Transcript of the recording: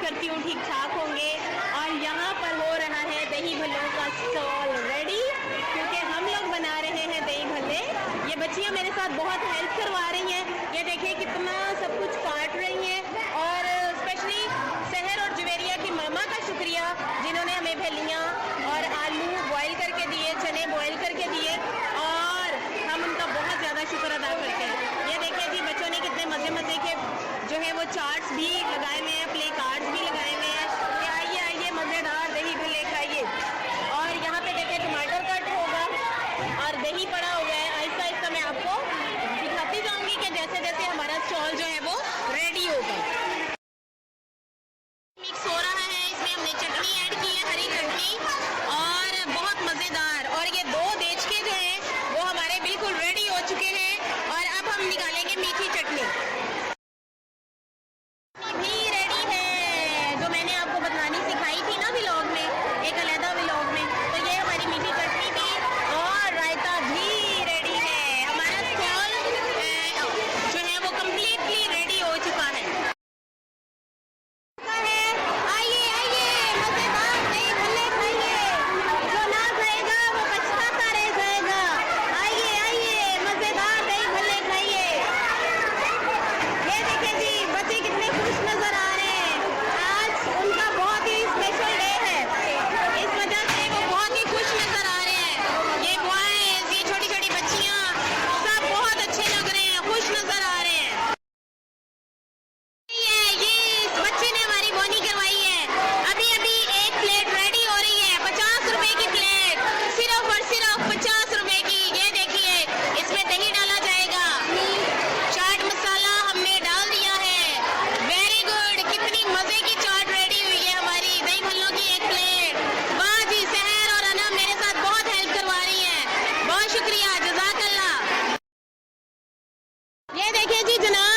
करती हूँ ठीक ठाक होंगे। और यहाँ पर हो रहा है दही भल्लों का स्टॉल रेडी, क्योंकि हम लोग बना रहे हैं दही भल्ले। ये बच्चियाँ मेरे साथ बहुत हेल्प करवा रही हैं। ये देखिए कितना सब कुछ काट रही हैं। और स्पेशली शहर और जुवेरिया की मामा का शुक्रिया, जिन्होंने हमें भेलियाँ और आलू बॉयल करके दिए, चने बॉयल करके दिए, और हम उनका बहुत ज़्यादा शुक्र अदा करते हैं। ये देखिए जी बच्चों ने कितने मज़े मज़े के जो है वो चार्ट्स भी लगाए हुए हैं, प्ले कार्ड्स भी लगाए हुए हैं कि आइए आइए मज़ेदार दही भल्ले खाइए। और यहाँ पे देखिए टमाटर कट होगा और दही पड़ा हुआ है। आहिस्ता आहिस्ता मैं आपको दिखाती जाऊँगी कि जैसे जैसे हमारा स्टॉल जो है वो रेडी होगा। मिक्स हो रहा है, इसमें हमने चटनी ऐड की है, हरी चटनी, और बहुत मज़ेदार। और ये 2 देचके जो हैं वो हमारे बिल्कुल रेडी हो चुके हैं। और अब हम निकालेंगे मीठी चटनी भी रेडी है, जो मैंने आपको बतलानी सिखाई थी ना व्लॉग में, एक अलग व्लॉग में। तो ये हमारी मीठी चटनी भी और रायता भी रेडी है। हमारा स्टॉल जो है वो कम्प्लीटली रेडी हो चुका है। आइए आइए मज़ेदार दही भल्ले खाइए, जो ना खाएगा वो पछताता रह जाएगा। आइए आइए मज़ेदार दही भल्ले खाइए। ये देखिए जी बच्चे कितने खुश नजर आ रहे हैं। आज उनका बहुत ही स्पेशल डे है, इस वजह से वो बहुत ही खुश नजर आ रहे हैं। ये बॉयज, ये छोटी छोटी बच्चियाँ सब बहुत अच्छे लग रहे हैं, खुश नजर आ रहे हैं। ये इस बच्चे ने हमारी बोनी करवाई है। अभी अभी एक प्लेट रेडी हो रही है, 50 रुपए की प्लेट, सिर्फ और सिर्फ 50 रुपए की। ये देखिए इसमें दही डाला जाएगा, चाट मसाला हमने डाल दिया है। वेरी गुड, कितनी मजे की चाट रेडी हुई है हमारी दही भल्लों की एक प्लेट। वाह जी, सहर और अनम मेरे साथ बहुत हेल्प करवा रही हैं, बहुत शुक्रिया, जज़ाकल्लाह। ये देखिए जी जनाब